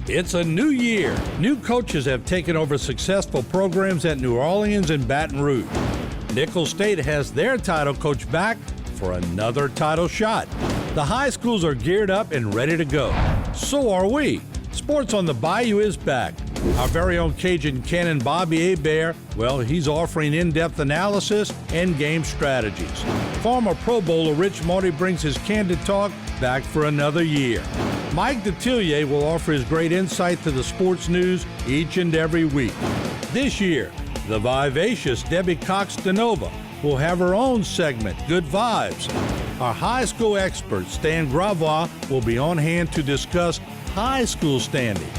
It's a new year. New coaches have taken over successful programs at New Orleans and Baton Rouge. Nicholls State has their title coach back for another title shot. The high schools are geared up and ready to go. So are we. Sports on the Bayou is back. Our very own Cajun Cannon Bobby Hebert, well, he's offering in-depth analysis and game strategies. Former Pro Bowler Rich Marty brings his candid talk back for another year. Mike Detillier will offer his great insight to the sports news each and every week. This year, the vivacious Debbie Cox DeNova will have her own segment, Good Vibes. Our high school expert, Stan Gravois, will be on hand to discuss high school standings.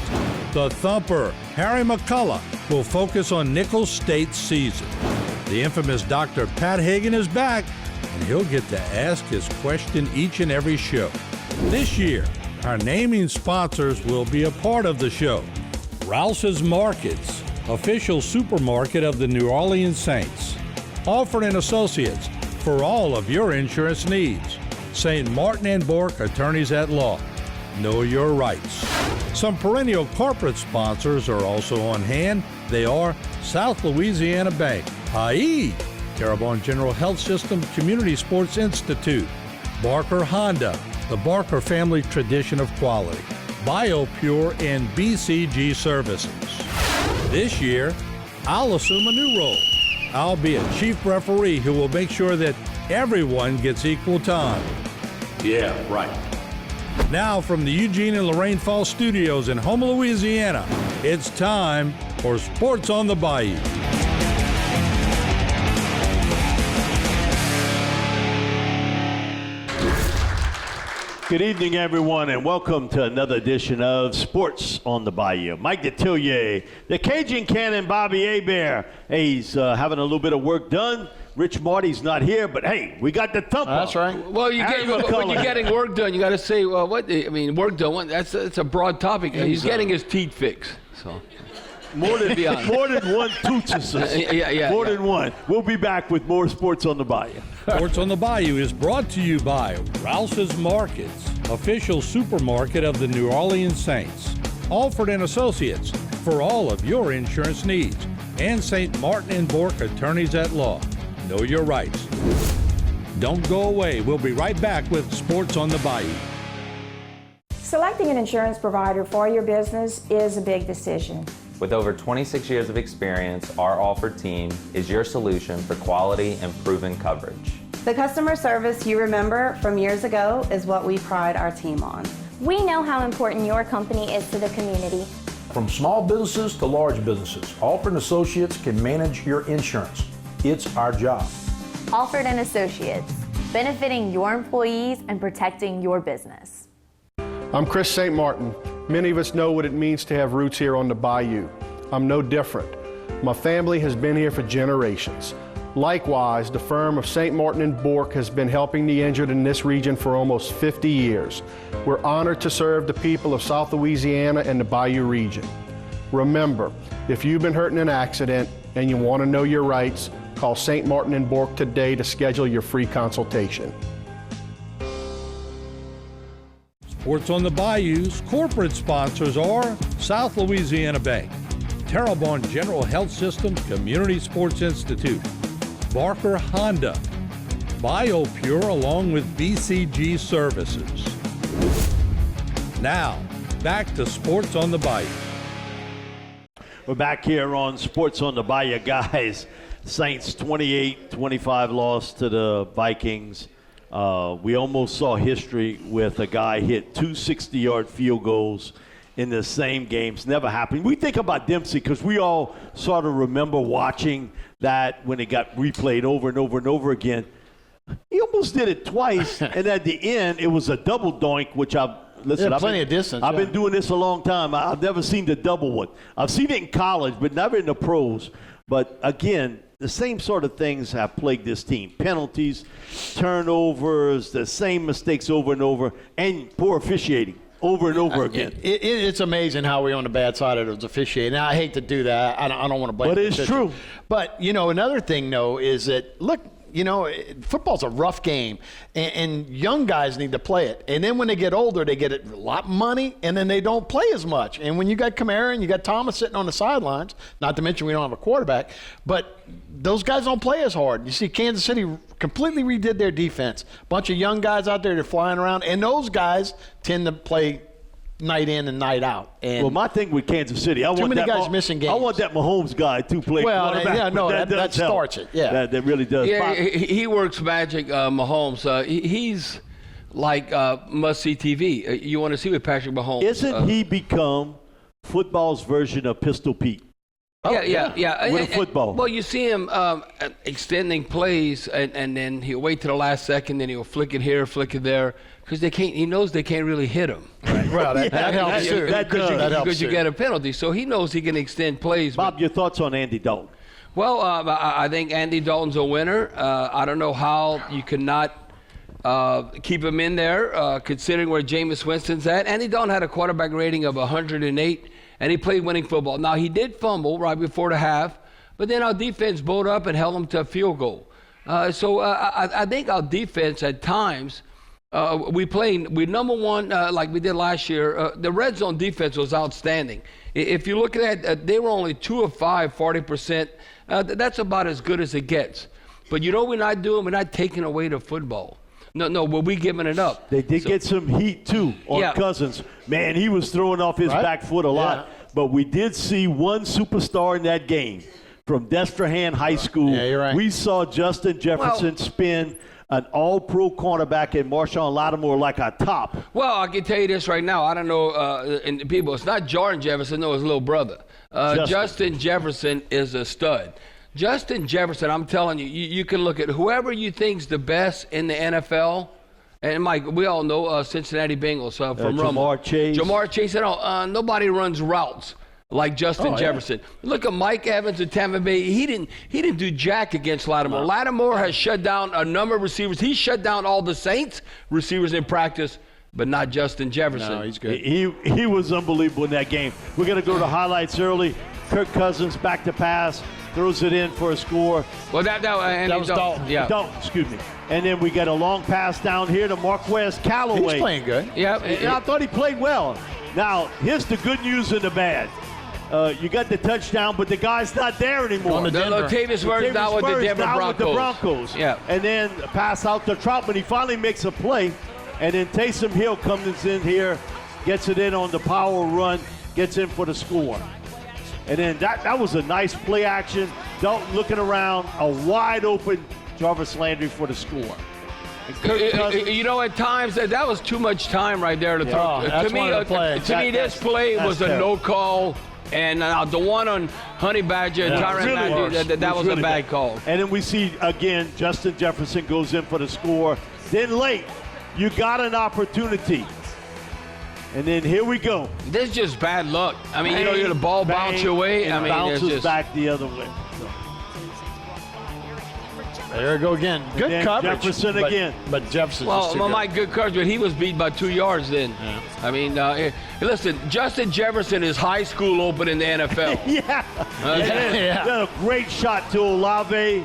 The thumper, Harry McCullough, will focus on Nicholls State's season. The infamous Dr. Pat Hagan is back, and he'll get to ask his question each and every show. This year, our naming sponsors will be a part of the show. Rouse's Markets, official supermarket of the New Orleans Saints. Alford & Associates, for all of your insurance needs. St. Martin & Bourke, attorneys at law. Know your rights. Some perennial corporate sponsors are also on hand. They are South Louisiana Bank, i.e., Terrebonne General Health System Community Sports Institute, Barker Honda, the Barker family tradition of quality, BioPure, and BCG Services. This year, I'll assume a new role. I'll be a chief referee who will make sure that everyone gets equal time. Yeah, right. Now from the Eugene and Lorraine Falls studios in Houma, Louisiana, it's time for Sports on the Bayou. Good evening, everyone, and welcome to another edition of Sports on the Bayou. Mike Detillier, the Cajun Cannon Bobby Hebert. Hey, he's having a little bit of work done. Rich Marty's not here, but hey, we got the thumper. That's right. Well, when you're getting work done, you got to say, well, what? I mean, work done. That's a broad topic. He's getting his teeth fixed. So more than one tooth. More than one. We'll be back with more Sports on the Bayou. Sports on the Bayou is brought to you by Rouse's Markets, official supermarket of the New Orleans Saints. Alford & Associates, for all of your insurance needs. And St. Martin & Bourke, attorneys at law. Know your rights. Don't go away. We'll be right back with Sports on the Bayou. Selecting an insurance provider for your business is a big decision. With over 26 years of experience, our Alford team is your solution for quality and proven coverage. The customer service you remember from years ago is what we pride our team on. We know how important your company is to the community. From small businesses to large businesses, Alford & Associates can manage your insurance. It's our job. Alford & Associates, benefiting your employees and protecting your business. I'm Chris St. Martin. Many of us know what it means to have roots here on the Bayou. I'm no different. My family has been here for generations. Likewise, the firm of St. Martin & Bourke has been helping the injured in this region for almost 50 years. We're honored to serve the people of South Louisiana and the Bayou region. Remember, if you've been hurt in an accident and you want to know your rights, call St. Martin & Bourke today to schedule your free consultation. Sports on the Bayou's corporate sponsors are South Louisiana Bank, Terrebonne General Health System Community Sports Institute, Barker Honda, BioPure, along with BCG Services. Now, back to Sports on the Bayou. We're back here on Sports on the Bayou, guys. Saints 28-25 loss to the Vikings. We almost saw history with a guy hit 2 60-yard field goals in the same games. Never happened. We think about Dempsey because we all sort of remember watching that when it got replayed over and over and over again. He almost did it twice, and at the end, it was a double doink, which I've plenty of distance. I've been doing this a long time. I've never seen the double one. I've seen it in college, but never in the pros. But again, the same sort of things have plagued this team. Penalties, turnovers, the same mistakes over and over, and poor officiating over and over again. It's amazing how we're on the bad side of those officiating. I hate to do that. I don't want to blame But it's true. But, you know, another thing, though, is that, look, football's a rough game, and young guys need to play it. And then when they get older, they get a lot of money, and then they don't play as much. And when you got Kamara and you got Thomas sitting on the sidelines, not to mention we don't have a quarterback, but those guys don't play as hard. You see Kansas City completely redid their defense. Bunch of young guys out there, they're flying around, and those guys tend to play night in and night out. And well, my thing with Kansas City, I want that guys missing games. I want that Mahomes guy to play quarterback. Yeah, no, that starts it. Yeah, that really does. Yeah, he works magic, Mahomes. He's like must-see TV. You want to see with Patrick Mahomes. Isn't he become football's version of Pistol Pete? Yeah. With a football. Well, you see him extending plays, and then he'll wait to the last second, then he'll flick it here, flick it there, because he knows they can't really hit him. Right. Well, that helps too. Because you get a penalty, so he knows he can extend plays. Bob, your thoughts on Andy Dalton? Well, I think Andy Dalton's a winner. I don't know how you cannot keep him in there, considering where Jameis Winston's at. Andy Dalton had a quarterback rating of 108. And he played winning football. Now, he did fumble right before the half, but then our defense bowled up and held him to a field goal. So I think our defense at times, we're number one like we did last year. The red zone defense was outstanding. If you look at it, they were only 2 of 5, 40%. That's about as good as it gets. But you know what we're not doing? We're not taking away the football. No, but we giving it up. They did get some heat, too, on Cousins. Man, he was throwing off his back foot a lot. But we did see one superstar in that game from Destrehan High School. Yeah, you're right. We saw Justin Jefferson spin an all-pro cornerback in Marshawn Lattimore like a top. Well, I can tell you this right now. I don't know, and people, it's not Jordan Jefferson, no, his little brother. Justin Jefferson is a stud. Justin Jefferson, I'm telling you, you can look at whoever you think's the best in the NFL. And, Mike, we all know Cincinnati Bengals from Jamar Chase. Jamar Chase, nobody runs routes like Justin Jefferson. Look at Mike Evans at Tampa Bay. He didn't do jack against Lattimore. No. Lattimore has shut down a number of receivers. He shut down all the Saints receivers in practice, but not Justin Jefferson. No, he's good. He was unbelievable in that game. We're going to go to highlights early. Kirk Cousins back to pass. Throws it in for a score. Well, that was Dalton. Yeah. Dalton, excuse me. And then we get a long pass down here to Marquez Callaway. He's playing good. Yeah. I thought he played well. Now, here's the good news and the bad. You got the touchdown, but the guy's not there anymore. Latavius Murray's now with the Denver Broncos. With the Broncos. Yeah. And then pass out to Troutman. He finally makes a play. And then Taysom Hill comes in here, gets it in on the power run, gets in for the score. And then that was a nice play action. Dalton looking around, a wide open Jarvis Landry for the score. You know, at times that was too much time right there to throw. To me, this play was a no call. And the one on Honey Badger and Tyrann Mathieu, that was a bad call. And then we see, again, Justin Jefferson goes in for the score. Then late, you got an opportunity. And then here we go. This is just bad luck. I mean, you know, the ball bounce your way. I mean, bounces back the other way. There we go again. Good coverage. Jefferson again. But Jefferson. Well, Mike, good coverage, but he was beat by 2 yards then. Yeah. I mean, listen, Justin Jefferson is high school open in the NFL. A great shot to Olave.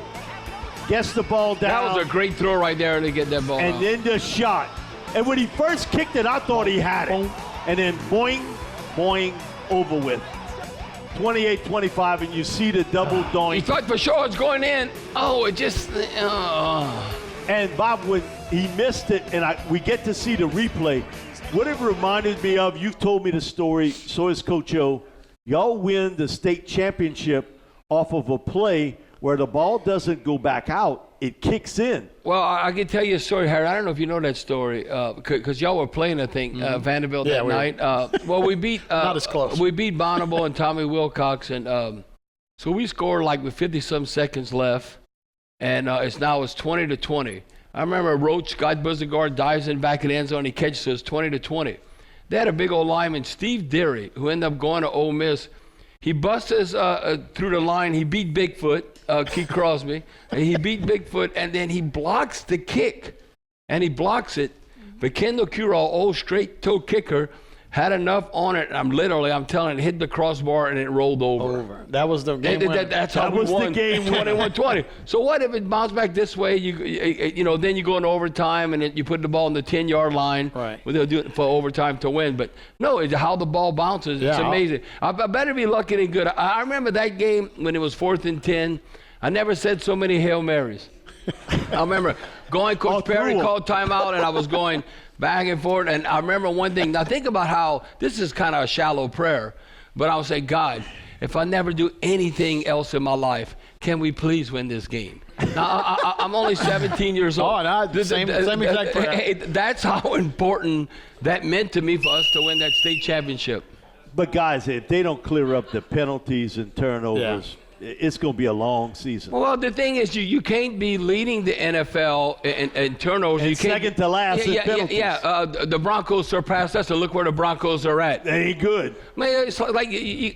Gets the ball down. That was a great throw right there to get that ball and out. Then the shot. And when he first kicked it, I thought he had it. And then boing, boing, over with. 28-25, and you see the double doink. He thought for sure it's going in. Oh, it just... And Bob, when he missed it, and we get to see the replay, what it reminded me of, you've told me the story, so has Coach O. Y'all win the state championship off of a play where the ball doesn't go back out, it kicks in. Well, I can tell you a story, Harry. I don't know if you know that story, because y'all were playing, I think, Vanderbilt that night. Well, we beat not as close. We beat Bonneville and Tommy Wilcox, and so we scored like with 50-some seconds left, and it's 20-20. I remember Roach, Scott Buzagard, dives in back in the end zone, he catches us 20-20. They had a big old lineman, Steve Deary, who ended up going to Ole Miss. He busts us through the line. He beat Bigfoot, Keith Crosby. And he beat Bigfoot, and then he blocks the kick. And he blocks it. But Kendall Curall, old straight-toe kicker, had enough on it. I'm telling you, hit the crossbar and it rolled over. That was the game winner. That's how we won. 21-20. So what if it bounced back this way? Then you go into overtime and you put the ball on the 10-yard line. Right. They'll do it for overtime to win. But no, it's how the ball bounces. It's amazing. I better be lucky than good. I remember that game when it was 4th and 10. I never said so many Hail Marys. I remember going, Coach Perry called timeout, and I was going back and forth. And I remember one thing. Now think about how this is kind of a shallow prayer, but I would say, God, if I never do anything else in my life, can we please win this game? Now I'm only 17 years old. Oh, no, same exact prayer. That's how important that meant to me for us to win that state championship. But guys, if they don't clear up the penalties and turnovers, it's going to be a long season. Well, the thing is, you can't be leading the NFL in turnovers. And you can't, second to last in penalties. The Broncos surpassed us, and look where the Broncos are at. They ain't good. Man, it's like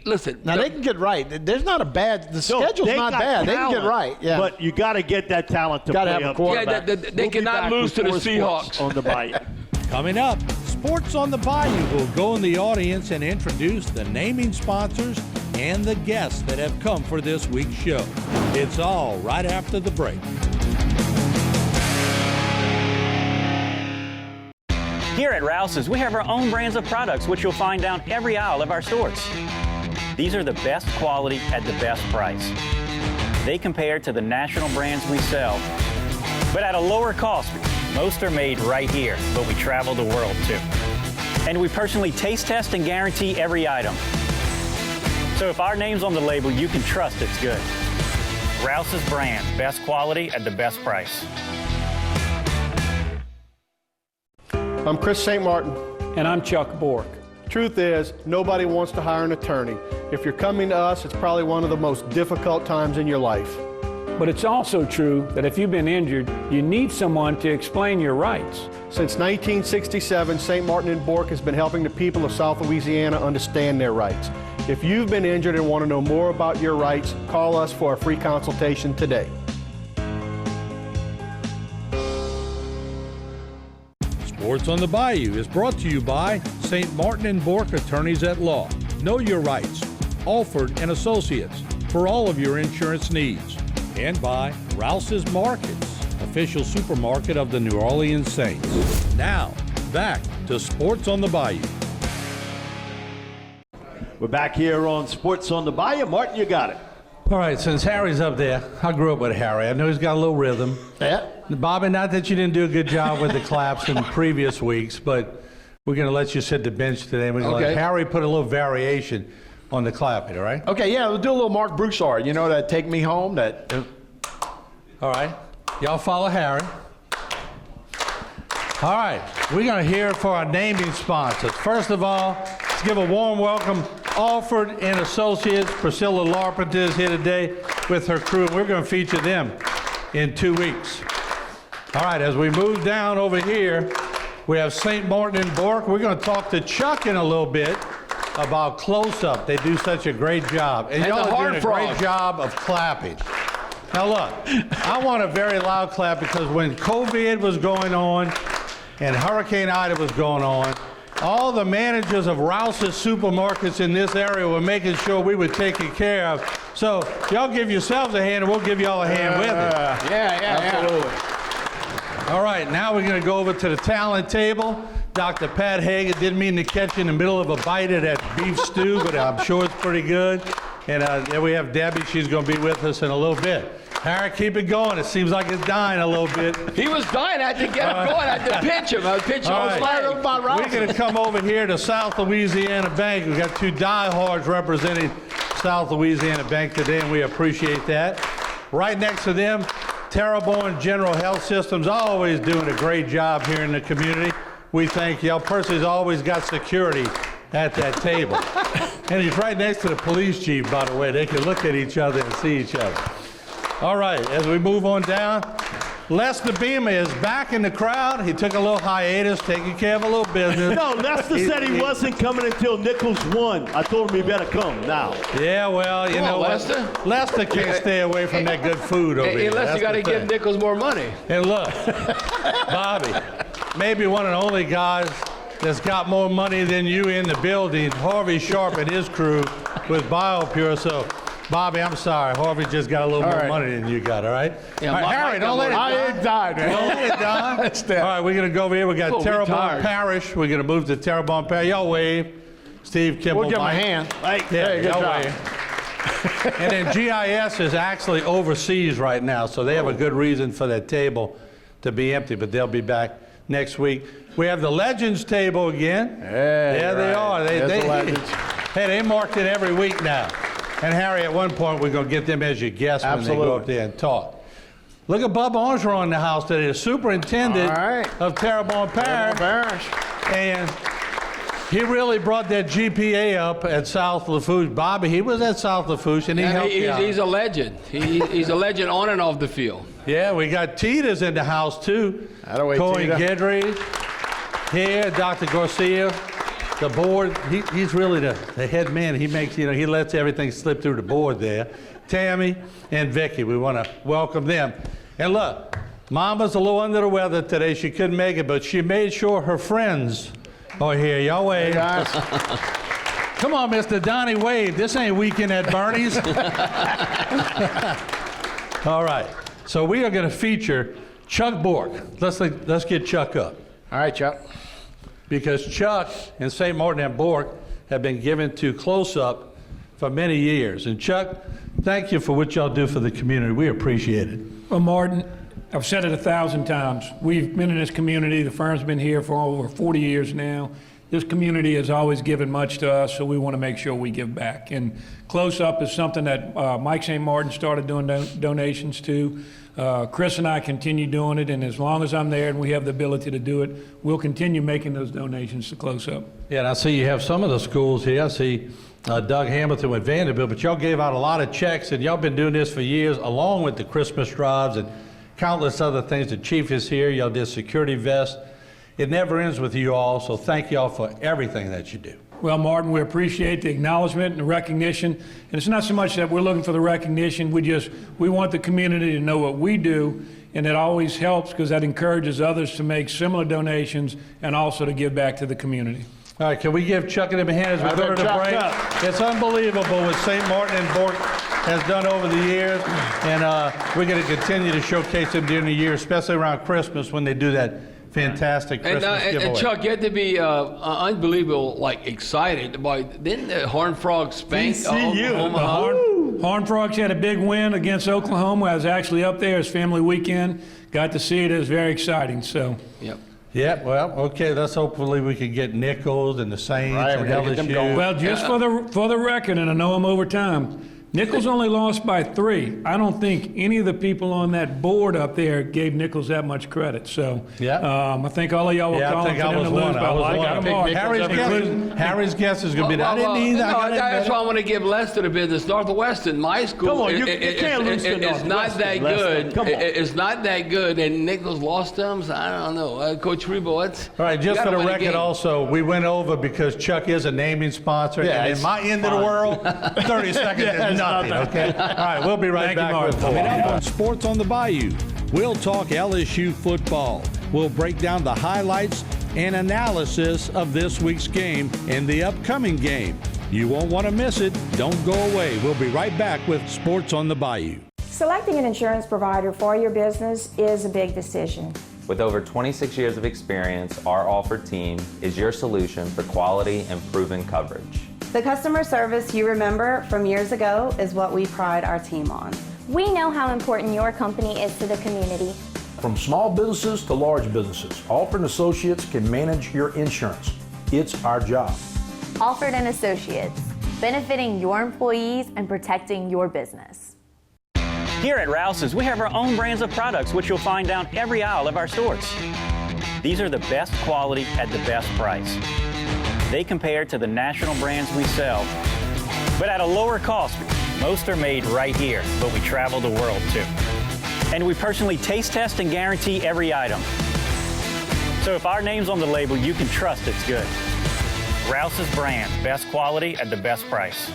listen. Now they can get right. There's not a bad. The schedule's not bad. They can get right. Yeah. But you got to get that talent to Gotta play have a up. quarterback. They cannot lose to the Seahawks on the Bayou. Coming up, Sports on the Bayou will go in the audience and introduce the naming sponsors and the guests that have come for this week's show. It's all right after the break. Here at Rouse's, we have our own brands of products, which you'll find down every aisle of our stores. These are the best quality at the best price. They compare to the national brands we sell, but at a lower cost. Most are made right here, but we travel the world too. And we personally taste test and guarantee every item. So if our name's on the label, you can trust it's good. Rouse's brand, best quality at the best price. I'm Chris St. Martin. And I'm Chuck Bork. Truth is, nobody wants to hire an attorney. If you're coming to us, it's probably one of the most difficult times in your life. But it's also true that if you've been injured, you need someone to explain your rights. Since 1967, St. Martin and Bork has been helping the people of South Louisiana understand their rights. If you've been injured and want to know more about your rights, call us for a free consultation today. Sports on the Bayou is brought to you by St. Martin and Bork Attorneys at Law. Know your rights. Alford and Associates for all of your insurance needs. And by Rouse's Markets, official supermarket of the New Orleans Saints. Now, back to Sports on the Bayou. We're back here on Sports on the Bayou. Martin, you got it. All right, since Harry's up there, I grew up with Harry. I know he's got a little rhythm. Yeah. Bobby, not that you didn't do a good job with the claps in previous weeks, but we're going to let you sit the bench today. We're going to let Harry put a little variation on the clapping, all right? Okay, yeah, we'll do a little Mark Broussard. You know that Take Me Home? That. All right. Y'all follow Harry. All right. We're going to hear for our naming sponsors. First of all, let's give a warm welcome. Alford and Associates. Priscilla Larpenter is here today with her crew. We're going to feature them in 2 weeks. All right. As we move down over here, we have St. Martin and Bork. We're going to talk to Chuck in a little bit about close-up. They do such a great job. And y'all are doing a great job of clapping. Now look, I want a very loud clap because when COVID was going on and Hurricane Ida was going on, all the managers of Rouse's supermarkets in this area were making sure we were taken care of. So y'all give yourselves a hand and we'll give y'all a hand with it. Absolutely. All right, now we're going to go over to the talent table. Dr. Pat Hagan didn't mean to catch you in the middle of a bite of that beef stew, but I'm sure it's pretty good. And then we have Debbie. She's going to be with us in a little bit. Harry, keep it going. It seems like it's dying a little bit. He was dying. I had to get him going. I had to pinch him. I pinch him. We're going to come over here to South Louisiana Bank. We've got two diehards representing South Louisiana Bank today, and we appreciate that. Right next to them, Terrebonne General Health Systems, always doing a great job here in the community. We thank y'all. Percy's always got security at that table. And he's right next to the police chief, by the way. They can look at each other and see each other. All right, as we move on down, Lester Beamer is back in the crowd. He took a little hiatus, taking care of a little business. No, Lester said he wasn't coming until Nichols won. I told him he better come now. Yeah, well, you know what? Lester can't stay away from that good food over here. Unless you got to give Nichols more money. And look, Bobby, maybe one of the only guys that's got more money than you in the building, Harvey Sharp and his crew with BioPure. So, Bobby, I'm sorry. Harvey just got a little more money than you got, all right? Yeah, all right, Harry, don't let it die. I ain't died, man. Don't let it die. That's that. All right, we're going to go over here. We got Oh, Terrebonne retired. Parish. We're going to move to Terrebonne Parish. Y'all wave. Steve, Kimball, We'll give him a Mike. hand. Yeah, Hey, good y'all job. wave. And then GIS is actually overseas right now, so they have a good reason for that table to be empty, but they'll be back next week. We have the Legends table again. Yeah, They are. There's the Legends. Hey, they marked it every week now. And Harry, at one point, we're going to get them as your guests when they go up there and talk. Look at Bubba Armstrong in the house today, the superintendent of Terrebonne Parish. And he really brought that GPA up at South Lafourche. Bobby, he was at South Lafourche, and he helped you out. He's a legend. He's a legend on and off the field. Yeah, we got Tita's in the house, too. Cohen Guidry here, Dr. Garcia. The board, he's really the head man. He makes, he lets everything slip through the board there. Tammy and Vicky, we want to welcome them. And look, Mama's a little under the weather today. She couldn't make it, but she made sure her friends are here. Y'all wave. Hey, guys. Come on, Mr. Donnie, wave. This ain't Weekend at Bernie's. All right, so we are going to feature Chuck Bork. Let's get Chuck up. All right, Chuck. Because Chuck and St. Martin and Bork have been given to Close Up for many years. And Chuck, thank you for what y'all do for the community. We appreciate it. Well, Martin, I've said it 1,000 times. We've been in this community. The firm's been here for over 40 years now. This community has always given much to us, so we want to make sure we give back. And Close Up is something that Mike St. Martin started doing donations to. Chris and I continue doing it, and as long as I'm there and we have the ability to do it, we'll continue making those donations to Close Up. Yeah, and I see you have some of the schools here. I see Doug Hamilton with Vanderbilt, but y'all gave out a lot of checks, and y'all been doing this for years, along with the Christmas drives and countless other things. The chief is here. Y'all did security vests. It never ends with you all, so thank y'all for everything that you do. Well, Martin, we appreciate the acknowledgement and the recognition. And it's not so much that we're looking for the recognition. We want the community to know what we do, and it always helps because that encourages others to make similar donations and also to give back to the community. All right, can we give Chuck and him a hand as we go to the break? It's unbelievable what St. Martin and Bork has done over the years, and we're going to continue to showcase them during the year, especially around Christmas when they do that fantastic Christmas giveaway. And Chuck, you had to be unbelievable, excited about, didn't the Horned Frogs spank Oklahoma? Horned Frogs had a big win against Oklahoma. I was actually up there. It's family weekend. Got to see it. It was very exciting. So. Yep. Yeah, well, okay, let's hopefully we can get Nichols and the Saints and LSU. Well, just for the record, and I know I'm over time, Nichols only lost by 3. I don't think any of the people on that board up there gave Nichols that much credit. So I think all of y'all were calling for them to lose. Harry's guess is going to be that. I didn't either. That's why I want to give Lester the business. Northwestern, my school, Come on, you can't lose to it's not that good. Come on. It's not that good, and Nichols lost them. So I don't know. Coach Rebo, what's... All right, just for the record also, we went over because Chuck is a naming sponsor, and in my end of the world, 30 seconds is nothing, okay? All right, we'll be right back with more. Coming up on Sports on the Bayou, we'll talk LSU football. We'll break down the highlights and analysis of this week's game and the upcoming game. You won't want to miss it. Don't go away. We'll be right back with Sports on the Bayou. Selecting an insurance provider for your business is a big decision. With over 26 years of experience, our Alford team is your solution for quality and proven coverage. The customer service you remember from years ago is what we pride our team on. We know how important your company is to the community. From small businesses to large businesses, Alford & Associates can manage your insurance. It's our job. Alford & Associates, benefiting your employees and protecting your business. Here at Rouse's, we have our own brands of products which you'll find down every aisle of our stores. These are the best quality at the best price. They compare to the national brands we sell, but at a lower cost. Most are made right here, but we travel the world too. And we personally taste test and guarantee every item. So if our name's on the label, you can trust it's good. Rouse's brand, best quality at the best price.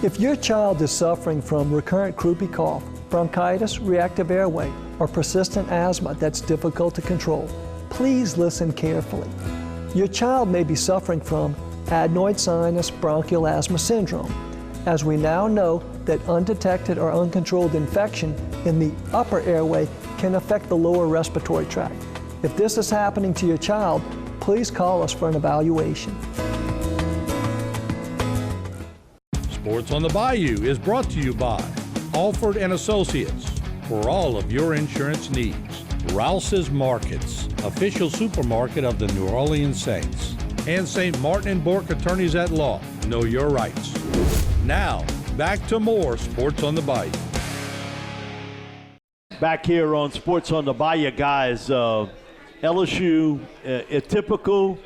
If your child is suffering from recurrent croupy cough, bronchitis, reactive airway, or persistent asthma that's difficult to control, please listen carefully. Your child may be suffering from adenoid sinus bronchial asthma syndrome, as we now know that undetected or uncontrolled infection in the upper airway can affect the lower respiratory tract. If this is happening to your child, please call us for an evaluation. Sports on the Bayou is brought to you by Alford and Associates. For all of your insurance needs, Rouse's Markets, official supermarket of the New Orleans Saints, and St. Martin and Bourke Attorneys at Law. Know your rights. Now, back to more Sports on the Bayou. Back here on Sports on the Bayou, guys. LSU, a typical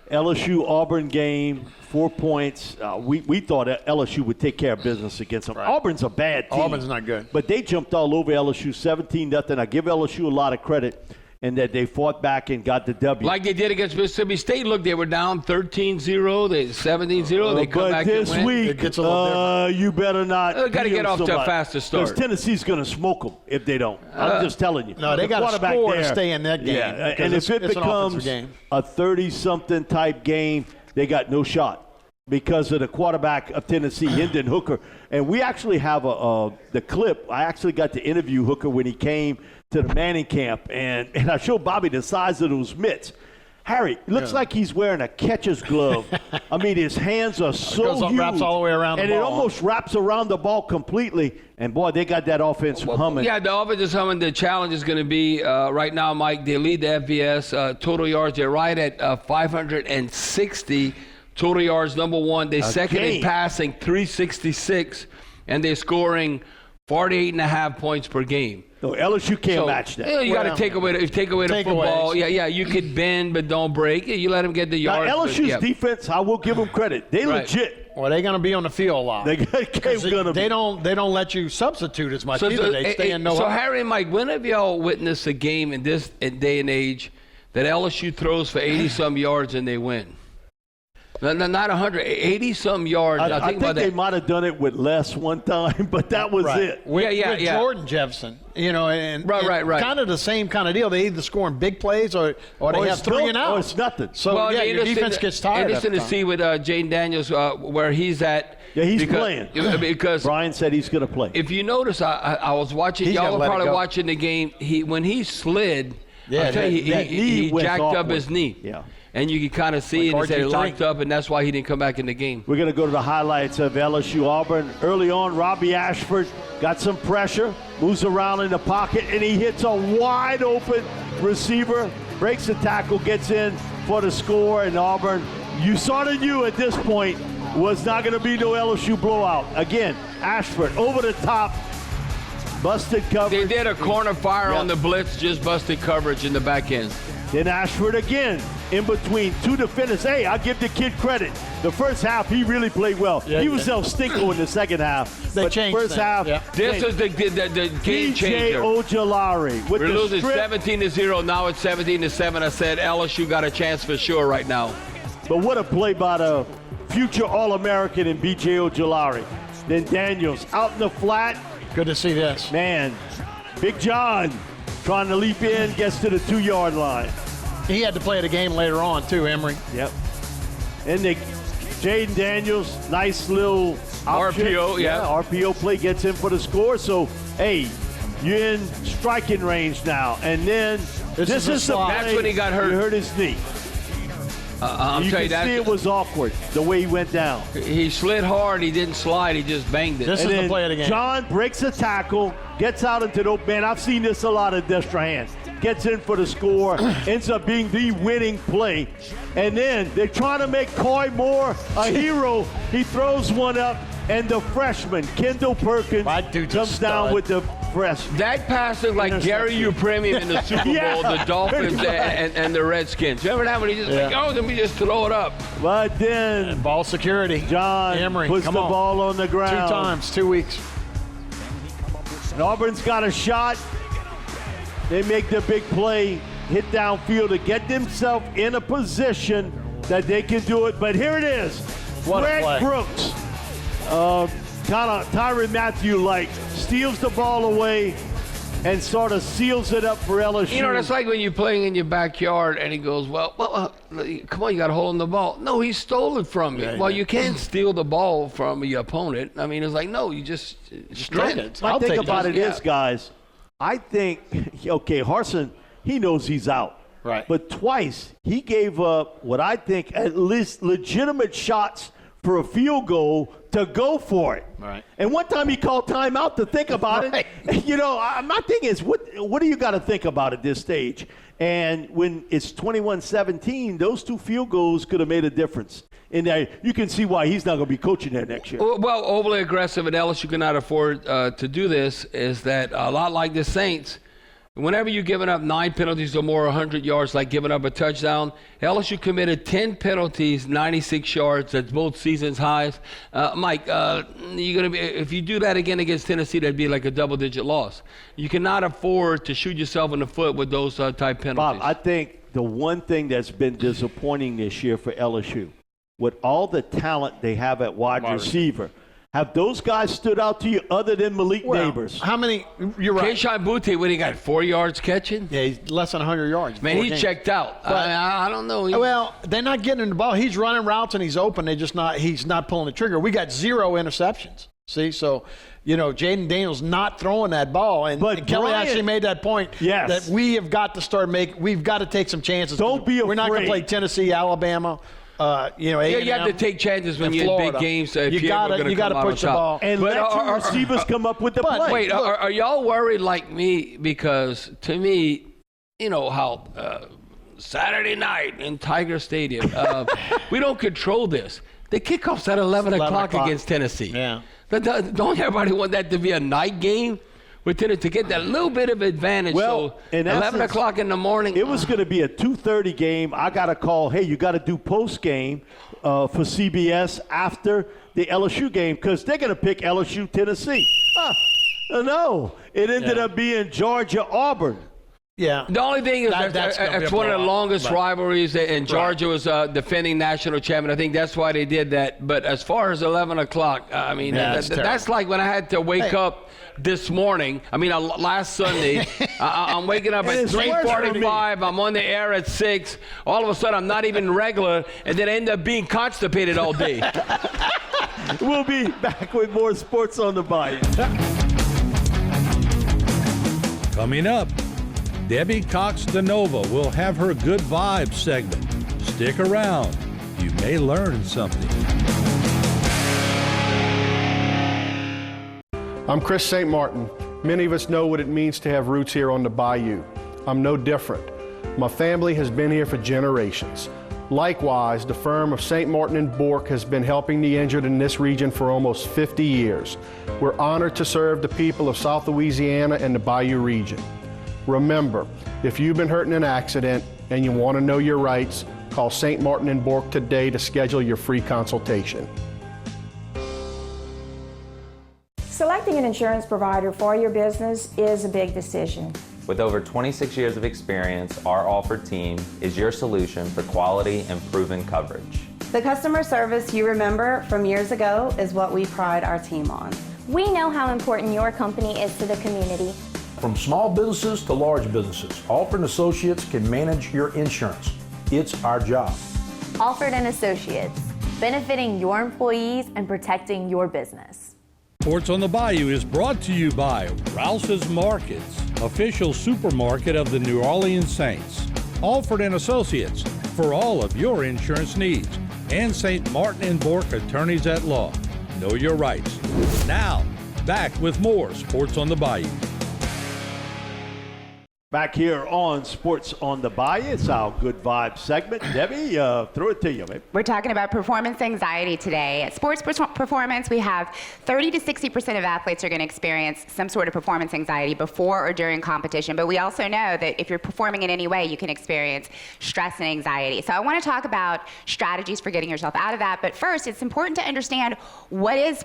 LSU Auburn game, 4 points. We thought LSU would take care of business against them. Right. Auburn's a bad team. Auburn's not good. But they jumped all over LSU 17-0. I give LSU a lot of credit in that they fought back and got the W. Like they did against Mississippi State. Look, they were down 13-0, they 17-0. They come back and win. But this week, you better not. They got to get off to a faster start. Because Tennessee's going to smoke them if they don't. I'm just telling you. No, they got to score to stay in that game. Yeah, and if it becomes a 30-something type game, they got no shot because of the quarterback of Tennessee, Hendon Hooker. And we actually have the clip. I actually got to interview Hooker when he came to the Manning camp, and I showed Bobby the size of those mitts. Harry, it looks like he's wearing a catcher's glove. I mean, his hands are so huge. Wraps all the way around the ball. And it almost wraps around the ball completely. And, boy, they got that offense humming. Yeah, the offense is humming. The challenge is going to be right now, Mike, they lead the FBS total yards. They're right at 560 total yards, number one. They're second in passing, 366. And they're scoring 48.5 points per game. No, LSU can't match that. You got to take away the football. Yeah, you could bend but don't break. You let them get the yards. Now, LSU's defense, I will give them credit. They legit. Well, they're going to be on the field a lot. They don't let you substitute as much either. They stay in no. So Harry and Mike, when have y'all witnessed a game in this day and age that LSU throws for 80-some yards and they win? Not 100, 80-some yards. I think they might have done it with less one time, but that was it. With Jordan Jefferson, and kind of the same kind of deal. They either score in big plays or they have 3 and out. Or it's nothing. So, your defense gets tired. Interesting to see with Jaden Daniels where he's at. Yeah, he's playing. Because Brian said he's going to play. If you notice, I was watching. Y'all were probably watching the game. When he slid, I'll tell you, he jacked up his knee. Yeah. And you can kind of see it locked up, and that's why he didn't come back in the game. We're going to go to the highlights of LSU Auburn. Early on, Robbie Ashford got some pressure, moves around in the pocket, and he hits a wide open receiver, breaks the tackle, gets in for the score, and Auburn, you sort of knew at this point, was not going to be no LSU blowout. Again, Ashford over the top, busted coverage. They did a corner fire on the blitz, just busted coverage in the back end. Then Ashford again in between two defenders. Hey, I'll give the kid credit. The first half, he really played well. He was El Stinko in the second half. They changed first half. Yeah. This is the game changer. Ojolari. We're losing 17-0. Now it's 17-7. I said LSU got a chance for sure right now. But what a play by the future All-American in B.J. Ojolari. Then Daniels out in the flat. Good to see this. Man, Big John trying to leap in, gets to the 2-yard line. He had to play the game later on, too, Emory. Yep. And Jaden Daniels, nice little option. RPO, RPO play gets in for the score. So, hey, you're in striking range now. And then this is the play. That's when he got hurt. He hurt his knee. I'm you telling can see it was awkward, the way he went down. He slid hard. He didn't slide. He just banged it. This is the play of the game. John breaks a tackle, gets out into the open. Man, I've seen this a lot at Destrehan. Gets in for the score, ends up being the winning play. And then they're trying to make Coy Moore a hero. He throws one up, and the freshman, Kendall Perkins, comes down with the press. That pass is like Gary Upremian in the Super Bowl, the Dolphins and the Redskins. Remember that when he just let me just throw it up. But then ball security. John Emory, puts the ball on the ground. 2 times, 2 weeks. And Auburn's got a shot. They make the big play, hit downfield to get themselves in a position that they can do it. But here it is. Greg Brooks, kind of Tyrann Mathieu-like, steals the ball away, and sort of seals it up for LSU. You know, that's like when you're playing in your backyard and he goes, well, come on, you got to hold on the ball. No, he stole it from you. Well, you can't steal the ball from your opponent. I mean, it's like, no, you just strike it. My thing about it is, guys, I think, okay, Harsin, he knows he's out. Right. But twice he gave up what I think at least legitimate shots for a field goal to go for it. Right. And one time he called timeout to think about it. You know, my thing is, what do you got to think about at this stage? And when it's 21-17, those 2 field goals could have made a difference. And you can see why he's not going to be coaching there next year. Well, overly aggressive, and LSU cannot afford to do this, is that a lot like the Saints, whenever you're giving up 9 penalties or more, 100 yards, like giving up a touchdown, LSU committed 10 penalties, 96 yards. That's both seasons' highs. Mike, you're gonna be, if you do that again against Tennessee, that'd be like a double-digit loss. You cannot afford to shoot yourself in the foot with those type penalties. Bob, I think the one thing that's been disappointing this year for LSU, with all the talent they have at wide receiver, have those guys stood out to you other than Malik Neighbors? How many? You're right. Keyshawn Boutte, what he got, 4 yards catching? Yeah, he's less than 100 yards. Man, he checked out. But, I don't know. Well, they're not getting him the ball. He's running routes and he's open. He's not pulling the trigger. We got 0 interceptions. See, so, you know, Jaden Daniels not throwing that ball. And Kelly actually made that point that we have got to we've got to take some chances. Don't be afraid. We're not going to play Tennessee, Alabama. You have to take chances when you're in big games. You got to push the ball and let your receivers come up with the play. Wait, are y'all worried like me? Because to me, you know how Saturday night in Tiger Stadium, we don't control this. The kickoff's at 11 o'clock against Tennessee. Yeah. Don't everybody want that to be a night game? With Tennessee to get that little bit of advantage. Well, so 11 o'clock in the morning. It was going to be a 2:30 game. I got a call, hey, you got to do post game for CBS after the LSU game because they're going to pick LSU Tennessee. No, it ended up being Georgia-Auburn. Yeah. The only thing is that's one of the longest rivalries, and Georgia was defending national champion. I think that's why they did that. But as far as 11 o'clock, I mean, that's like when I had to wake up this morning. I mean, last Sunday, I'm waking up at 3:45. I'm on the air at 6. All of a sudden, I'm not even regular, and then I end up being constipated all day. We'll be back with more Sports on the Bayou. Coming up, Debbie Cox DeNova will have her Good Vibes segment. Stick around. You may learn something. I'm Chris St. Martin. Many of us know what it means to have roots here on the Bayou. I'm no different. My family has been here for generations. Likewise, the firm of St. Martin & Bourke has been helping the injured in this region for almost 50 years. We're honored to serve the people of South Louisiana and the Bayou region. Remember, if you've been hurt in an accident and you want to know your rights, call St. Martin & Bourke today to schedule your free consultation. Selecting an insurance provider for your business is a big decision. With over 26 years of experience, our Alford team is your solution for quality and proven coverage. The customer service you remember from years ago is what we pride our team on. We know how important your company is to the community. From small businesses to large businesses, Alford & Associates can manage your insurance. It's our job. Alford & Associates, benefiting your employees and protecting your business. Sports on the Bayou is brought to you by Rouse's Markets, official supermarket of the New Orleans Saints. Alford & Associates, for all of your insurance needs. And St. Martin & Bourke, attorneys at law. Know your rights. Now, back with more Sports on the Bayou. Back here on Sports on the Bayou, it's our Good Vibes segment. Debbie, throw it to you, babe. We're talking about performance anxiety today. At sports performance, we have 30 to 60% of athletes are going to experience some sort of performance anxiety before or during competition. But we also know that if you're performing in any way, you can experience stress and anxiety. So I want to talk about strategies for getting yourself out of that. But first, it's important to understand what's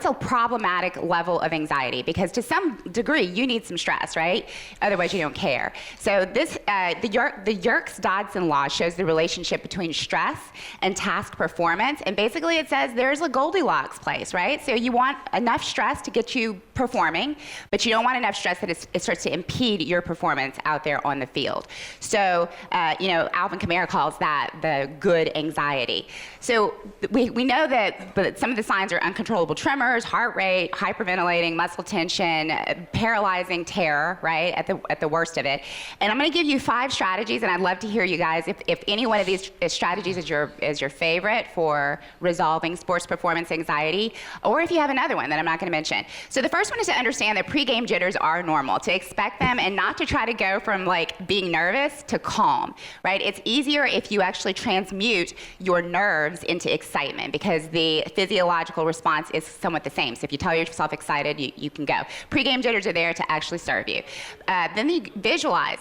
a problematic level of anxiety, because to some degree, you need some stress, right? Otherwise, you don't don't care. So this, the Yerkes-Dodson law shows the relationship between stress and task performance. And basically it says there's a Goldilocks place, right? So you want enough stress to get you performing, but you don't want enough stress that it starts to impede your performance out there on the field. So, Alvin Kamara calls that the good anxiety. So we know that some of the signs are uncontrollable tremors, heart rate, hyperventilating, muscle tension, paralyzing terror, right, at the worst of it. And I'm going to give you 5 strategies, and I'd love to hear you guys if any one of these strategies is your favorite for resolving sports performance anxiety, or if you have another one that I'm not going to mention. So the first one is to understand that pregame jitters are normal, to expect them and not to try to go from like being nervous to calm, right? It's easier if you actually transmute your nerves into excitement because the physiological response is somewhat the same. So if you tell yourself excited, you can go. Pregame jitters are there to actually serve you. Then you visualize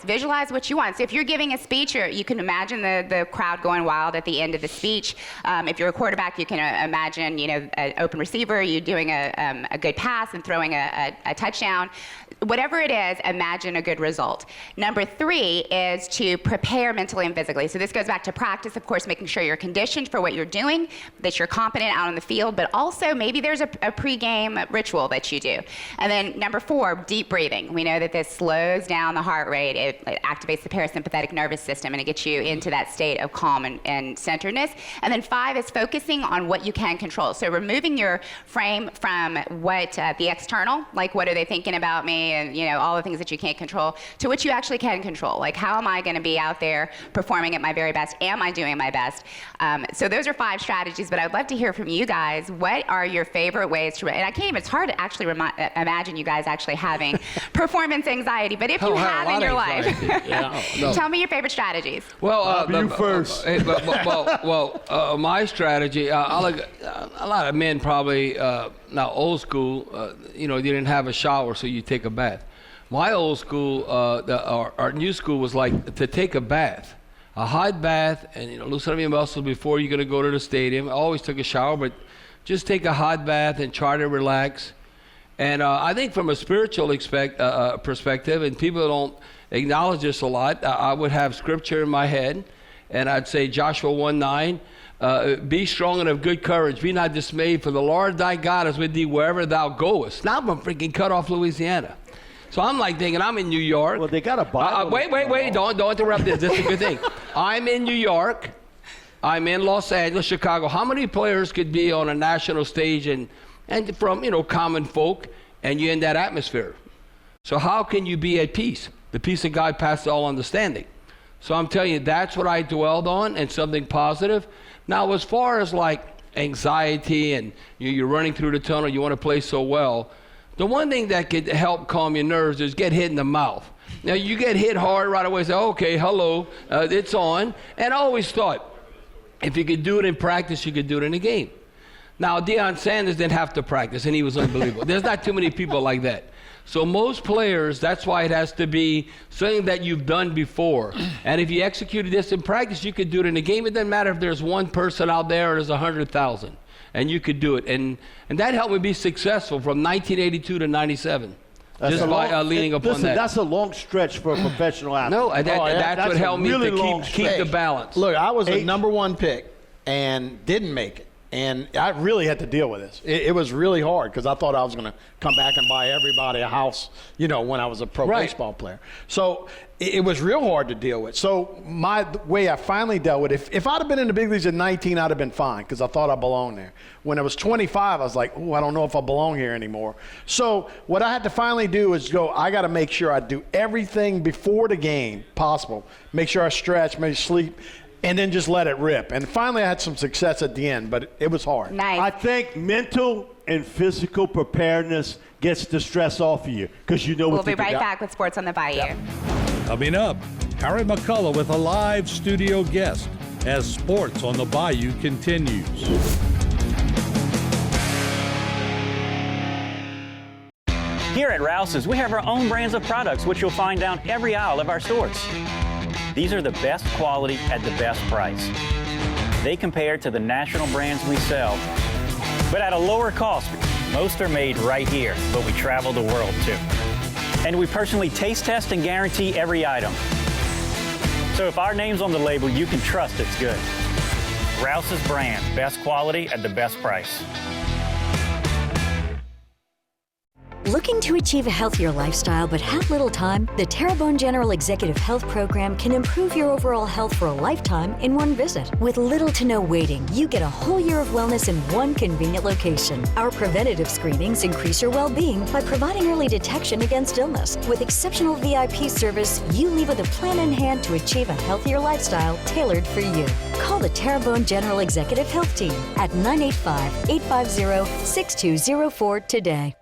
what you want. So if you're giving a speech, you can imagine the crowd going wild at the end of the speech. If you're a quarterback, you can imagine, an open receiver, you doing a good pass and throwing a touchdown. Whatever it is, imagine a good result. Number 3 is to prepare mentally and physically. So this goes back to practice, of course, making sure you're conditioned for what you're doing, that you're competent out on the field, but also maybe there's a pregame ritual that you do. And then number 4, deep breathing. We know that this slows down the heart rate, it activates the parasympathetic nervous system, and it gets you into that state of calm and centeredness. And then 5 is focusing on what you can control. So removing your frame from what the external, like what are they thinking about me, and all the things that you can't control, to what you actually can control. Like, how am I going to be out there performing at my very best? Am I doing my best? So those are 5 strategies, but I'd love to hear from you guys. What are your favorite ways to, and I can't even, it's hard to actually imagine you guys actually having performance anxiety, but if you have in your life, tell me your favorite strategies. Well, you first. My strategy, a lot of men probably, now old school, you didn't have a shower, so you take a bath. My old school, our new school was like to take a bath, a hot bath, and loosen up your muscles before you're going to go to the stadium. I always took a shower, but just take a hot bath and try to relax. And I think from a spiritual perspective, and people don't acknowledge this a lot, I would have scripture in my head, and I'd say Joshua 1:9, be strong and of good courage. Be not dismayed, for the Lord thy God is with thee wherever thou goest. Now I'm freaking cut off Louisiana. So I'm like thinking, I'm in New York. Well, they got a Bible. Wait, don't interrupt this. This is a good thing. I'm in New York. I'm in Los Angeles, Chicago. How many players could be on a national stage and from, common folk, and you're in that atmosphere? So how can you be at peace? The peace of God passes all understanding. So I'm telling you, that's what I dwelled on, and something positive. Now, as far as like anxiety and you're running through the tunnel, you want to play so well, the one thing that could help calm your nerves is get hit in the mouth. Now, you get hit hard right away, say, okay, hello, it's on. And I always thought, if you could do it in practice, you could do it in a game. Now, Deion Sanders didn't have to practice, and he was unbelievable. There's not too many people like that. So most players, that's why it has to be something that you've done before. And if you executed this in practice, you could do it in a game. It doesn't matter if there's one person out there or there's 100,000. And you could do it. And that helped me be successful from 1982 to 97. Just by leaning upon that. That's a long stretch for a professional athlete. No, that's what helped me to keep the balance. Look, I was a number 1 pick and didn't make it. And I really had to deal with this. It was really hard because I thought I was going to come back and buy everybody a house, when I was a pro baseball player. So it was real hard to deal with. So my way I finally dealt with it, if I'd have been in the big leagues at 19, I'd have been fine because I thought I belonged there. When I was 25, I was like, I don't know if I belong here anymore. So what I had to finally do is I got to make sure I do everything before the game possible. Make sure I stretch, maybe sleep, and then just let it rip. And finally I had some success at the end, but it was hard. Nice. I think mental and physical preparedness gets the stress off of you because you know what to do. We'll be right back with Sports on the Bayou. Yep. Coming up, Harry McCullough with a live studio guest as Sports on the Bayou continues. Here at Rouse's, we have our own brands of products, which you'll find down every aisle of our stores. These are the best quality at the best price. They compare to the national brands we sell, but at a lower cost. Most are made right here, but we travel the world too. And we personally taste test and guarantee every item. So if our name's on the label, you can trust it's good. Rouse's brand, best quality at the best price. Looking to achieve a healthier lifestyle but have little time? The Terrebonne General Executive Health Program can improve your overall health for a lifetime in one visit. With little to no waiting, you get a whole year of wellness in one convenient location. Our preventative screenings increase your well-being by providing early detection against illness. With exceptional VIP service, you leave with a plan in hand to achieve a healthier lifestyle tailored for you. Call the Terrebonne General Executive Health Team at 985-850-6204 today.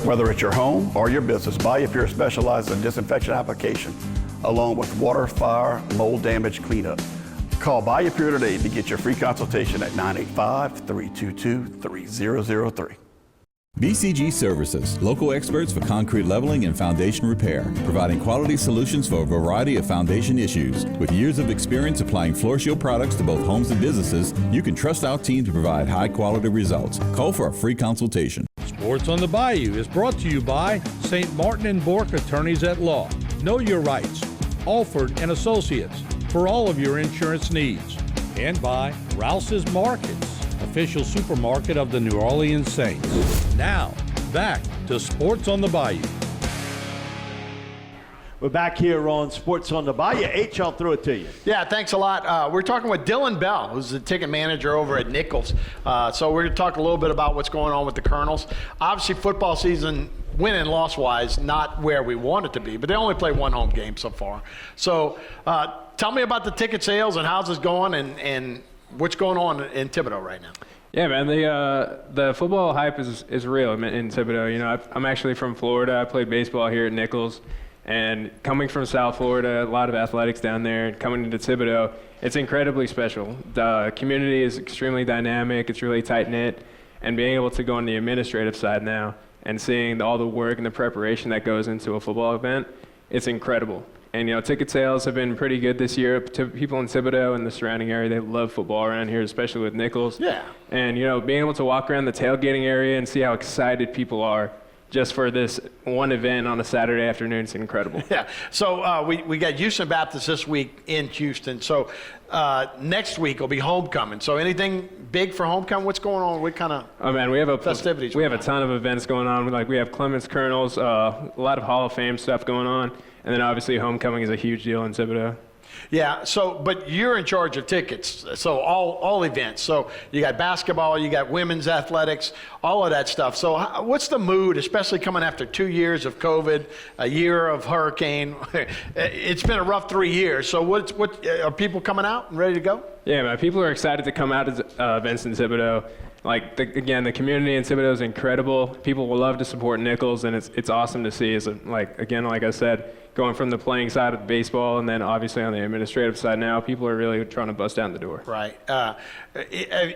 Whether it's your home or your business, Bayou Pure specializes in disinfection application, along with water, fire, mold damage cleanup. Call Bayou Pure today to get your free consultation at 985-322-3003. BCG Services, local experts for concrete leveling and foundation repair, providing quality solutions for a variety of foundation issues. With years of experience applying Floor Shield products to both homes and businesses, you can trust our team to provide high-quality results. Call for a free consultation. Sports on the Bayou is brought to you by St. Martin and Bourke Attorneys at Law. Know your rights. Alford and Associates for all of your insurance needs. And by Rouse's Markets, official supermarket of the New Orleans Saints. Now, back to Sports on the Bayou. We're back here on Sports on the Bayou. H, I'll throw it to you. Yeah, thanks a lot. We're talking with Dylan Bell, who's the ticket manager over at Nichols. So we're going to talk a little bit about what's going on with the Colonels. Obviously, football season, win and loss-wise, not where we want it to be, but they only played one home game so far. So tell me about the ticket sales and how's this going and what's going on in Thibodaux right now. Yeah, man, the football hype is real in Thibodaux. You know, I'm actually from Florida. I played baseball here at Nichols. And coming from South Florida, a lot of athletics down there, and coming into Thibodaux, it's incredibly special. The community is extremely dynamic. It's really tight-knit. And being able to go on the administrative side now and seeing all the work and the preparation that goes into a football event, it's incredible. And, you know, ticket sales have been pretty good this year. People in Thibodaux and the surrounding area, they love football around here, especially with Nichols. Yeah. And, you know, being able to walk around the tailgating area and see how excited people are just for this one event on a Saturday afternoon, it's incredible. Yeah. So we got Houston Baptist this week in Houston. So next week will be homecoming. So anything big for homecoming? What's going on? What kind of festivities? We have a ton of events going on. We have Clements Colonels, a lot of Hall of Fame stuff going on, and then obviously homecoming is a huge deal in Thibodaux. Yeah, so, but you're in charge of tickets, so all events. So you got basketball, you got women's athletics, all of that stuff. So what's the mood, especially coming after 2 years of COVID, a year of hurricane? It's been a rough 3 years. So what are people coming out and ready to go? Yeah, man, people are excited to come out to events in Thibodaux. Like, the community in Thibodaux is incredible. People will love to support Nichols, and it's awesome to see. Like I said, going from the playing side of baseball and then obviously on the administrative side now, people are really trying to bust down the door. Right.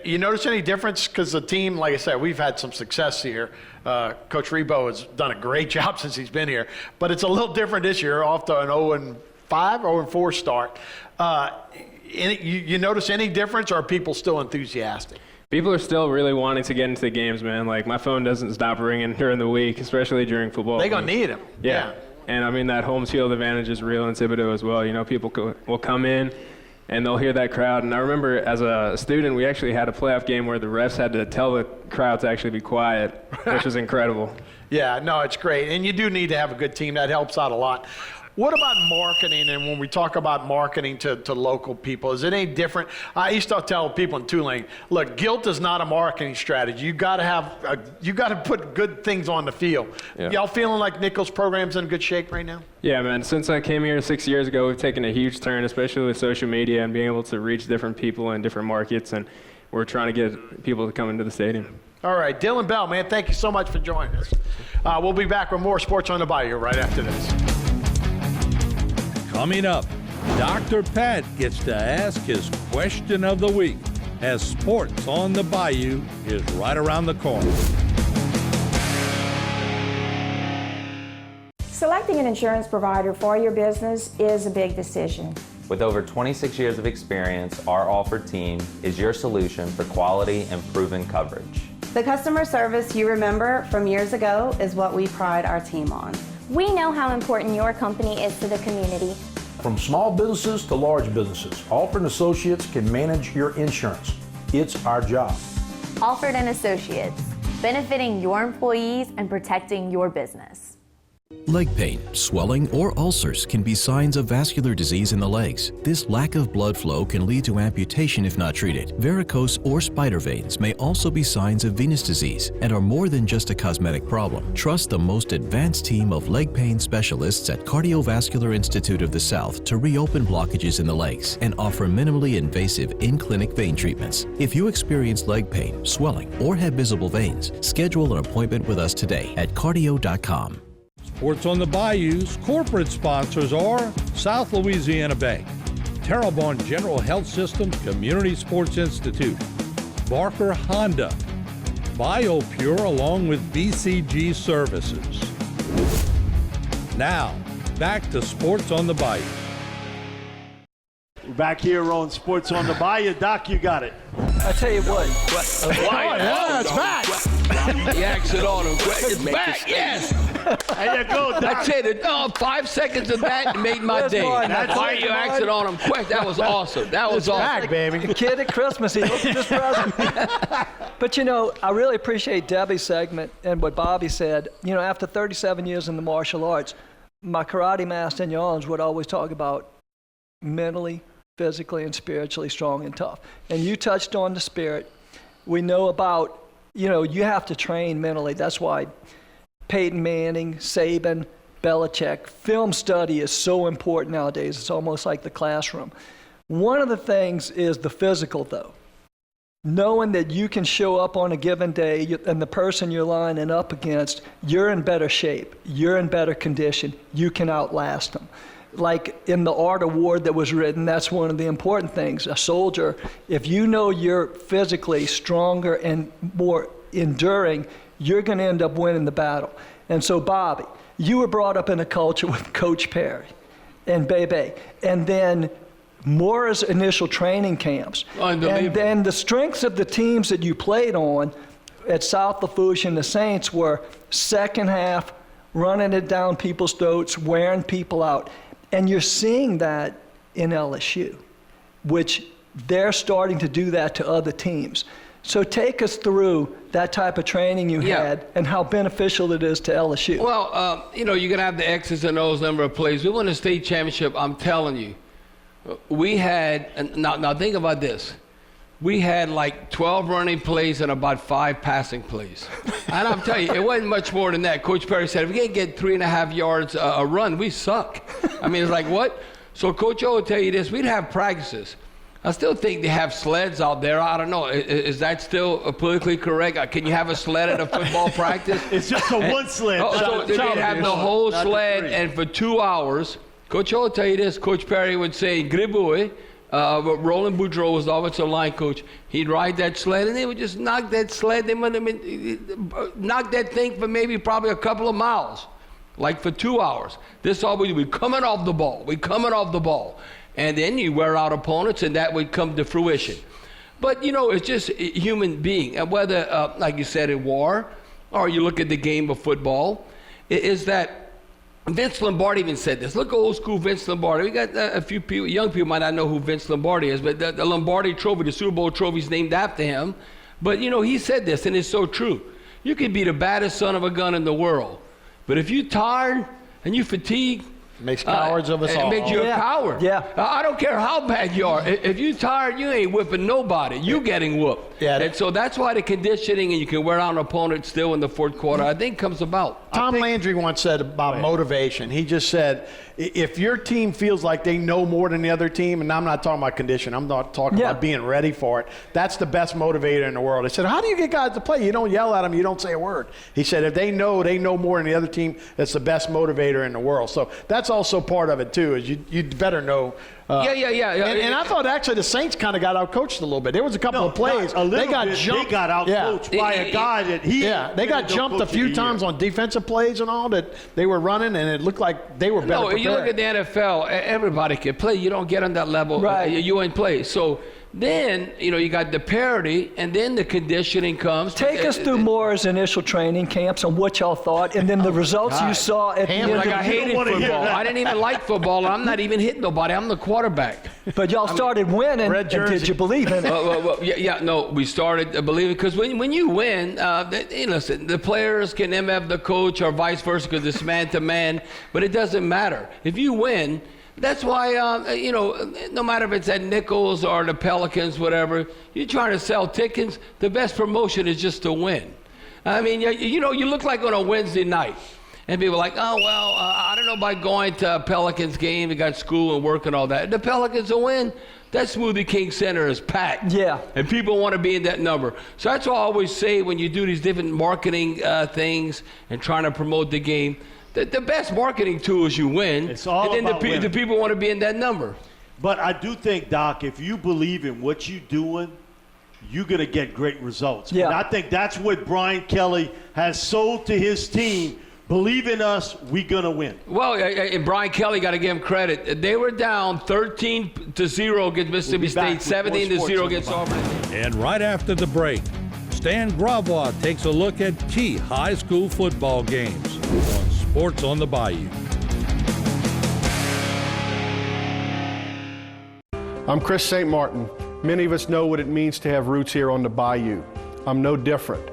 You notice any difference? Because the team, like I said, we've had some success here. Coach Rebo has done a great job since he's been here. But it's a little different this year, off to an 0-5, 0-4 start. You notice any difference, or are people still enthusiastic? People are still really wanting to get into the games, man. Like, my phone doesn't stop ringing during the week, especially during football. They're going to need them. Yeah. And, I mean, that home field advantage is real in Thibodaux as well. You know, people will come in, and they'll hear that crowd. And I remember as a student, we actually had a playoff game where the refs had to tell the crowd to actually be quiet, which was incredible. Yeah, no, it's great. And you do need to have a good team. That helps out a lot. What about marketing? And when we talk about marketing to local people, is it any different? I used to tell people in Tulane, look, guilt is not a marketing strategy. You got to put good things on the field. Yeah. Y'all feeling like Nichols' program's in good shape right now? Yeah, man. Since I came here 6 years ago, we've taken a huge turn, especially with social media and being able to reach different people in different markets. And we're trying to get people to come into the stadium. All right, Dylan Bell, man, thank you so much for joining us. We'll be back with more Sports on the Bayou right after this. Coming up, Dr. Pat gets to ask his question of the week as Sports on the Bayou is right around the corner. Selecting an insurance provider for your business is a big decision. With over 26 years of experience, our Alford team is your solution for quality and proven coverage. The customer service you remember from years ago is what we pride our team on. We know how important your company is to the community. From small businesses to large businesses, Alford & Associates can manage your insurance. It's our job. Alford & Associates, benefiting your employees and protecting your business. Leg pain, swelling, or ulcers can be signs of vascular disease in the legs. This lack of blood flow can lead to amputation if not treated. Varicose or spider veins may also be signs of venous disease and are more than just a cosmetic problem. Trust the most advanced team of leg pain specialists at Cardiovascular Institute of the South to reopen blockages in the legs and offer minimally invasive in-clinic vein treatments. If you experience leg pain, swelling, or have visible veins, schedule an appointment with us today at cardio.com. Sports on the Bayou's corporate sponsors are South Louisiana Bank, Terrebonne General Health System Community Sports Institute, Barker Honda, BioPure along with BCG Services. Now, back to Sports on the Bayou. We're back here on Sports on the Bayou. Doc, you got it. I tell you what. Yeah, it's back. He acts it on him. It's back, yes. There you go, Doc. That's it. 5 seconds of that made my day. That's Why you acted on him quick? That was awesome. That was awesome. Back, baby. The kid at Christmas, he opened his present. But you know, I really appreciate Debbie's segment and what Bobby said. You know, after 37 years in the martial arts, my karate master in New Orleans would always talk about mentally, physically, and spiritually strong and tough. And you touched on the spirit. We know about, you know, you have to train mentally. That's why Peyton Manning, Saban, Belichick, film study is so important nowadays. It's almost like the classroom. One of the things is the physical, though. Knowing that you can show up on a given day and the person you're lining up against, you're in better shape, you're in better condition, you can outlast them. Like in the Art of War that was written, that's one of the important things. A soldier, if you know you're physically stronger and more enduring, you're going to end up winning the battle. And so, Bobby, you were brought up in a culture with Coach Perry and Bebe, and then Moore's initial training camps. And then the strengths of the teams that you played on at South Lafourche and the Saints were second half, running it down people's throats, wearing people out. And you're seeing that in LSU, which they're starting to do that to other teams. So take us through that type of training you had and how beneficial it is to LSU. Well, you know, you're going to have the X's and O's number of plays. We won a state championship, I'm telling you. We had, now think about this. We had like 12 running plays and about 5 passing plays. And I'm telling you, it wasn't much more than that. Coach Perry said, if we can't get 3.5 yards a run, we suck. I mean, it's like, what? So Coach O will tell you this, we'd have practices. I still think they have sleds out there. I don't know. Is that still politically correct? Can you have a sled at a football practice? It's just a one sled. So they'd have the whole sled, and for 2 hours, Coach O will tell you this, Coach Perry would say, Gribouille, Roland Boudreau was the offensive line coach. He'd ride that sled, and they would just knock that sled. They would knock that thing for maybe probably a couple of miles, like for 2 hours. This all we do. We're coming off the ball. We're coming off the ball. And then you wear out opponents, and that would come to fruition. But, you know, it's just a human being. And whether, like you said, in war, or you look at the game of football, is that Vince Lombardi even said this. Look at old school Vince Lombardi. We got a few people, young people might not know who Vince Lombardi is, but the Lombardi Trophy, the Super Bowl trophy is named after him. But, you know, he said this, and it's so true. You can be the baddest son of a gun in the world, but if you're tired and you fatigued, makes cowards of us all. It makes you a coward. Yeah. I don't care how bad you are. If you're tired, you ain't whipping nobody. You getting whooped. Yeah. And so that's why the conditioning and you can wear out an opponent still in the fourth quarter, I think, comes about. Tom Landry once said about motivation. He just said, if your team feels like they know more than the other team, and I'm not talking about condition, I'm not talking about being ready for it, that's the best motivator in the world. He said, how do you get guys to play? You don't yell at them, you don't say a word. He said, if they know more than the other team, that's the best motivator in the world. So that's also part of it, too, is you better know. And I thought actually the Saints kind of got out-coached a little bit. There was a couple of plays. They got jumped. They got out-coached by a guy that they got jumped a few times on defensive plays and all that they were running, and it looked like they were better prepared. You look at the NFL, everybody can play. You don't get on that level. Right. You ain't play. So Then, you got the parity, and then the conditioning comes. Take us through Moore's initial training camps and what y'all thought, and then the results you saw at the end. Like I hated football. I didn't even like football. I'm not even hitting nobody. I'm the quarterback. But y'all started winning, and did you believe in it? No, we started believing, because when you win, listen, the players can MF the coach or vice versa, because it's man to man, but it doesn't matter. If you win, that's why, no matter if it's at Nichols or the Pelicans, whatever, you're trying to sell tickets, the best promotion is just to win. I mean, you look like on a Wednesday night, and people are like, oh, well, I don't know about going to a Pelicans game. You got school and work and all that. The Pelicans will win. That Smoothie King Center is packed. Yeah. And people want to be in that number. So that's why I always say, when you do these different marketing things and trying to promote the game, the best marketing tool is you win. It's all and then about winning. the people want to be in that number. But I do think, Doc, if you believe in what you're doing, you're going to get great results. Yeah. And I think that's what Brian Kelly has sold to his team. Believe in us, we're going to win. Well, and Brian Kelly, got to give him credit. They were down 13-0 against Mississippi State, 17-0 against Auburn. And right after the break, Stan Gravois takes a look at key high school football games on Sports on the Bayou. I'm Chris St. Martin. Many of us know what it means to have roots here on the Bayou. I'm no different.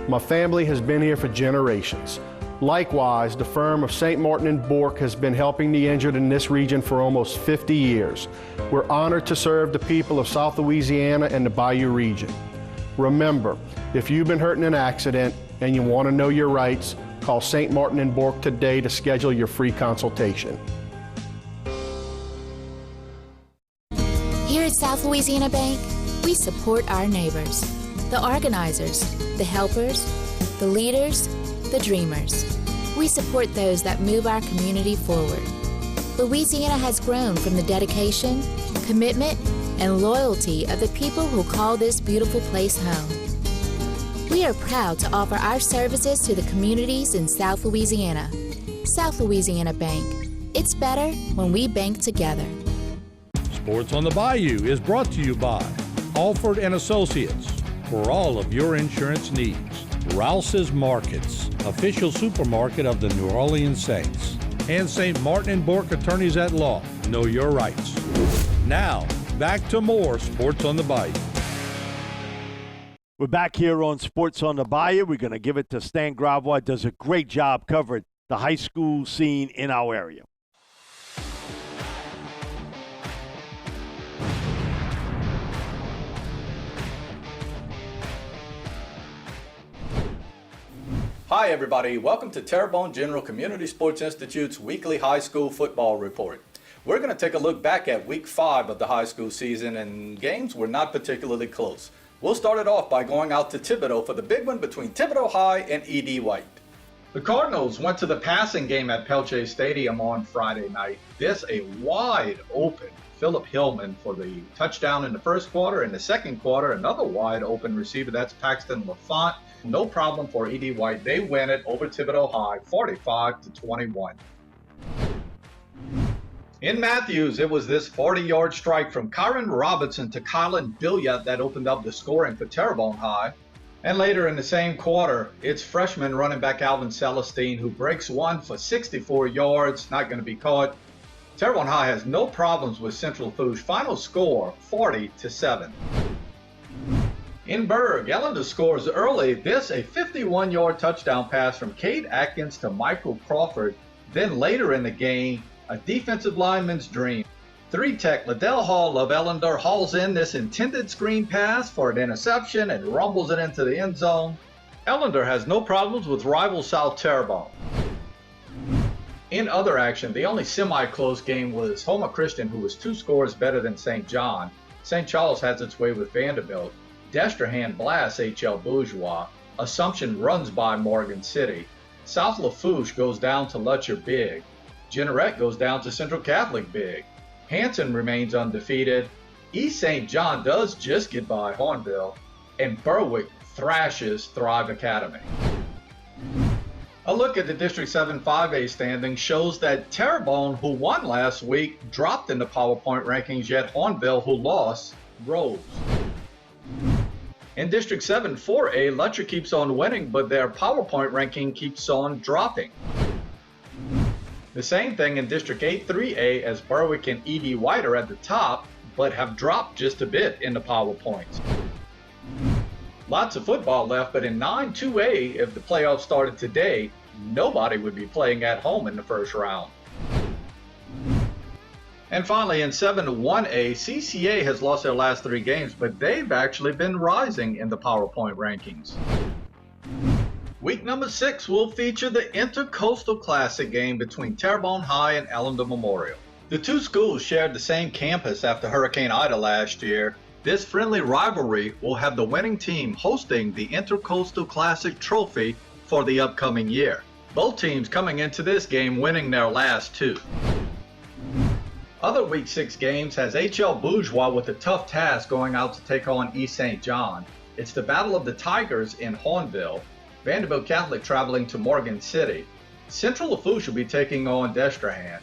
My family has been here for generations. Likewise, the firm of St. Martin and Bourke has been helping the injured in this region for almost 50 years. We're honored to serve the people of South Louisiana and the Bayou region. Remember, if you've been hurt in an accident and you want to know your rights, call St. Martin and Bourke today to schedule your free consultation. Here at South Louisiana Bank, we support our neighbors, the organizers, the helpers, the leaders, the dreamers. We support those that move our community forward. Louisiana has grown from the dedication, commitment, and loyalty of the people who call this beautiful place home. We are proud to offer our services to the communities in South Louisiana. South Louisiana Bank. It's better when we bank together. Sports on the Bayou is brought to you by Alford and Associates for all of your insurance needs. Rouse's Markets, official supermarket of the New Orleans Saints. And St. Martin and Bourke Attorneys at Law. Know your rights. Now, back to more Sports on the Bayou. We're back here on Sports on the Bayou. We're going to give it to Stan Gravois. Does a great job covering the high school scene in our area. Hi everybody, welcome to Terrebonne General Community Sports Institute's weekly high school football report. We're going to take a look back at week 5 of the high school season, and games were not particularly close. We'll start it off by going out to Thibodaux for the big one between Thibodaux High and E.D. White. The Cardinals went to the passing game at Pelche Stadium on Friday night. This a wide open Philip Hillman for the touchdown in the first quarter. In the second quarter, another wide open receiver, that's Paxton LaFont. No problem for E.D. White. They win it over Thibodaux High, 45-21. In Matthews, it was this 40-yard strike from Kyron Robinson to Colin Billiot that opened up the scoring for Terrebonne High. And later in the same quarter, it's freshman running back Alvin Celestine who breaks one for 64 yards, not going to be caught. Terrebonne High has no problems with Central Fouche. Final score, 40-7. In Berg, Ellender scores early. This a 51-yard touchdown pass from Cade Atkins to Michael Crawford. Then later in the game, a defensive lineman's dream. 3-tech Liddell Hall of Ellender hauls in this intended screen pass for an interception and rumbles it into the end zone. Ellender has no problems with rival South Terrebonne. In other action, the only semi-close game was Houma Christian, who was 2 scores better than St. John. St. Charles has its way with Vanderbilt. Destrehan blasts H.L. Bourgeois. Assumption runs by Morgan City. South Lafourche goes down to Lutcher big. Jeanerette goes down to Central Catholic big. Hanson remains undefeated. East St. John does just get by Hornville. And Berwick thrashes Thrive Academy. A look at the District 7 5A standings shows that Terrebonne, who won last week, dropped in the PowerPoint rankings, yet Hornville, who lost, Rose. In District 7 4A, Lutcher keeps on winning, but their PowerPoint ranking keeps on dropping. The same thing in District 8 3A, as Berwick and E.D. White are at the top, but have dropped just a bit in the PowerPoints. Lots of football left, but in 9 2A, if the playoffs started today, nobody would be playing at home in the first round. And finally, in 7 1A, CCA has lost their last 3 games, but they've actually been rising in the PowerPoint rankings. Week number 6 will feature the Intercoastal Classic game between Terrebonne High and Ellender Memorial. The two schools shared the same campus after Hurricane Ida last year. This friendly rivalry will have the winning team hosting the Intercoastal Classic trophy for the upcoming year. Both teams coming into this game winning their last 2. Other Week 6 games has HL Bourgeois with a tough task going out to take on East St. John. It's the Battle of the Tigers in Hornville. Vanderbilt Catholic traveling to Morgan City. Central Lafourche will be taking on Destrehan.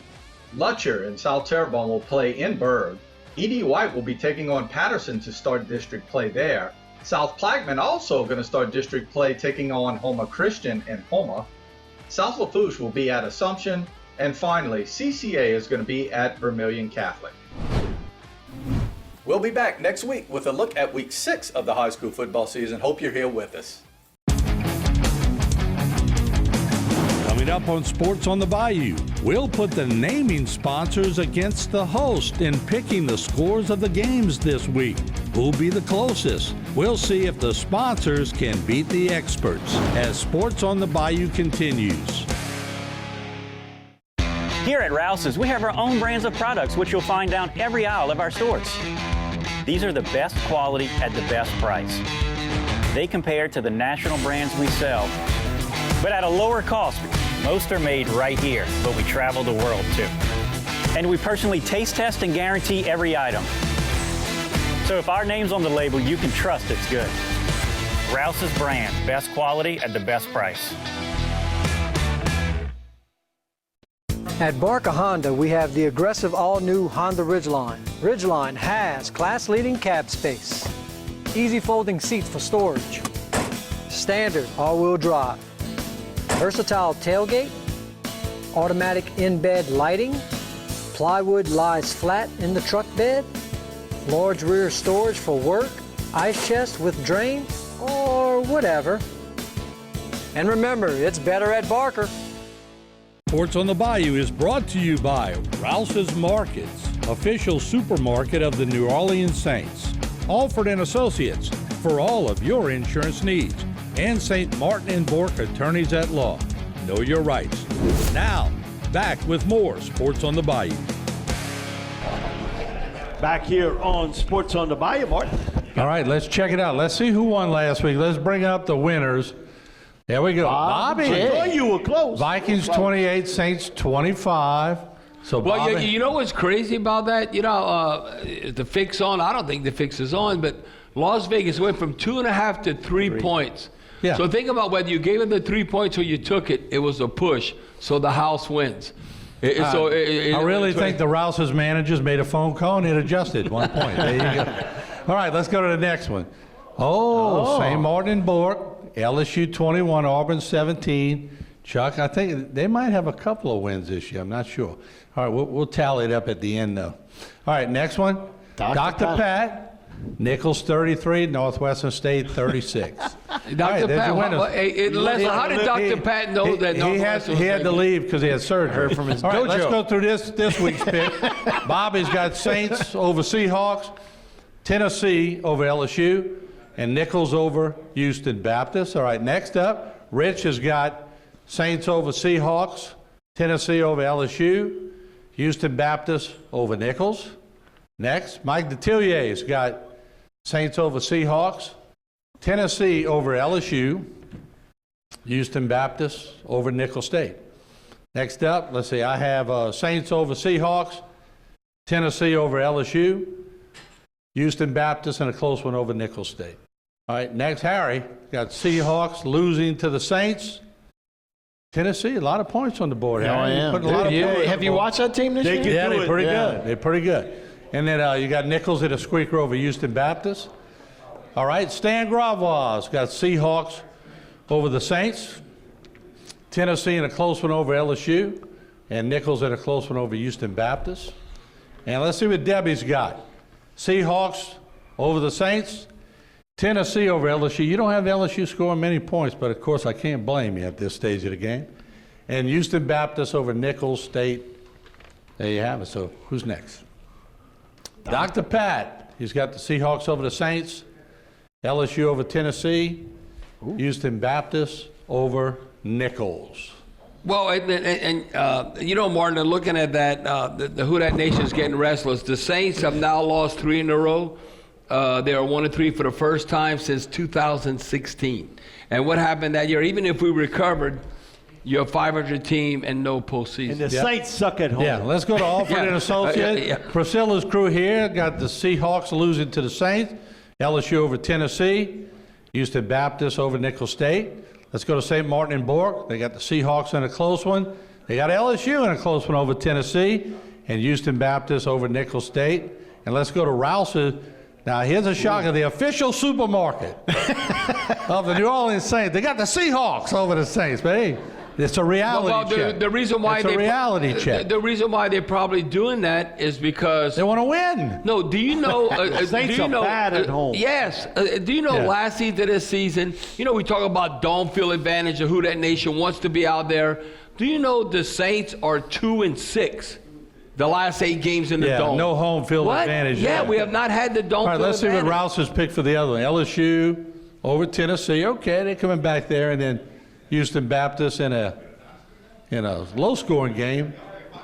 Lutcher and South Terrebonne will play in Berg. E.D. White will be taking on Patterson to start district play there. South Plaquemine also going to start district play taking on Houma Christian in Houma. South Lafourche will be at Assumption. And finally, CCA is going to be at Vermilion Catholic. We'll be back next week with a look at Week 6 of the high school football season. Hope you're here with us. Coming up on Sports on the Bayou, we'll put the naming sponsors against the host in picking the scores of the games this week. Who'll be the closest? We'll see if the sponsors can beat the experts as Sports on the Bayou continues. Here at Rouse's, we have our own brands of products which you'll find down every aisle of our stores. These are the best quality at the best price. They compare to the national brands we sell, but at a lower cost. Most are made right here, but we travel the world too. And we personally taste test and guarantee every item. So if our name's on the label, you can trust it's good. Rouse's brand, best quality at the best price. At Barker Honda, we have the aggressive all-new Honda Ridgeline. Ridgeline has class-leading cab space, easy folding seats for storage, standard all-wheel drive, versatile tailgate, automatic in-bed lighting, plywood lies flat in the truck bed, large rear storage for work, ice chest with drain, or whatever. And remember, it's better at Barker. Sports on the Bayou is brought to you by Rouse's Markets, official supermarket of the New Orleans Saints. Alford & Associates for all of your insurance needs. And St. Martin & Bourke Attorneys at Law. Know your rights. Now, back with more Sports on the Bayou. Back here on Sports on the Bayou, Martin. All right, let's check it out. Let's see who won last week. Let's bring up the winners. There we go. Bobby. I thought you were close. Vikings 28, Saints 25. So well, Bobby, you know what's crazy about that? You know, the fix on, I don't think the fix is on, but Las Vegas went from 2.5 to 3 points. Yeah. So think about whether you gave it the 3 points or you took it, it was a push. So the house wins. I really think the Rouse's managers made a phone call and it adjusted 1 point. There you go. All right, let's go to the next one. St. Martin & Bourke. LSU 21, Auburn 17. Chuck, I think they might have a couple of wins this year. I'm not sure. All right, we'll tally it up at the end, though. All right, next one. Dr. Pat. Nichols 33, Northwestern State 36. Dr. Pat, how did Dr. Pat know that Northwestern He had to leave because he had surgery. Heard from his All right, dojo. let's go through this week's pick. Bobby's got Saints over Seahawks, Tennessee over LSU, and Nichols over Houston Baptist. All right, next up, Rich has got Saints over Seahawks, Tennessee over LSU, Houston Baptist over Nichols. Next, Mike Detillier's got Saints over Seahawks, Tennessee over LSU, Houston Baptist over Nicholls State. Next up, let's see, I have Saints over Seahawks, Tennessee over LSU, Houston Baptist, and a close one over Nicholls State. All right, next, Harry got Seahawks losing to the Saints. Tennessee, a lot of points on the board, Harry. Have you watched that team this year? Yeah, they're pretty good. They're pretty good. And then you got Nichols at a squeaker over Houston Baptist. All right, Stan Gravois got Seahawks over the Saints. Tennessee in a close one over LSU. And Nichols in a close one over Houston Baptist. And let's see what Debbie's got. Seahawks over the Saints. Tennessee over LSU. You don't have LSU scoring many points, but of course I can't blame you at this stage of the game. And Houston Baptist over Nichols State. There you have it. So who's next? Dr. Pat. He's got the Seahawks over the Saints. LSU over Tennessee. Houston Baptist over Nichols. Well, you know, Martin, looking at that, the Who Dat Nation's getting restless. The Saints have now lost 3 in a row. They are 1-3 for the first time since 2016. And what happened that year? Even if we recovered, you're a 500 team and no postseason. And the Saints suck at home. Yeah, let's go to Alfred and Associates. Priscilla's crew here got the Seahawks losing to the Saints. LSU over Tennessee. Houston Baptist over Nicholls State. Let's go to St. Martin and Bork. They got the Seahawks in a close one. They got LSU in a close one over Tennessee. And Houston Baptist over Nicholls State. And let's go to Rouse's. Now, here's a shocker. The official supermarket of the New Orleans Saints. They got the Seahawks over the Saints, but hey, it's a reality check. The reason why it's a reality check. The reason why they're probably doing that is because they want to win. No, do you know? Saints are bad at home. Yes. Do you know last season, this season? You know we talk about dome field advantage of who that nation wants to be out there. Do you know the Saints are 2-6? The last 8 games in the dome. No home field advantage. Yeah, we have not had the dome field advantage. All right, let's see what Rouse's picked for the other one. LSU over Tennessee. Okay, they're coming back there. And then Houston Baptist in a low-scoring game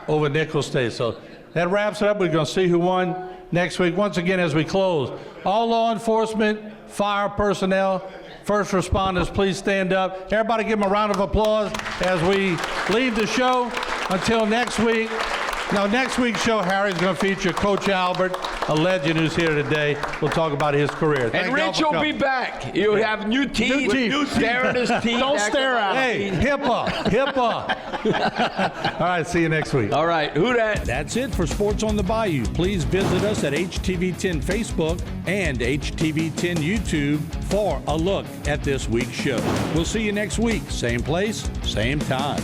over Nicholls State. So that wraps it up. We're going to see who won next week. Once again, as we close, all law enforcement, fire personnel, first responders, please stand up. Everybody give them a round of applause as we leave the show. Until next week. Now, next week's show, Harry's going to feature Coach Albert, a legend who's here today. We'll talk about his career. And Rich will be back. You'll have new teeth. New stare at his teeth. Don't stare at him. Hey, HIPAA. All right, see you next week. All right, who dat? That's it for Sports on the Bayou. Please visit us at HTV10 Facebook and HTV10 YouTube for a look at this week's show. We'll see you next week. Same place, same time.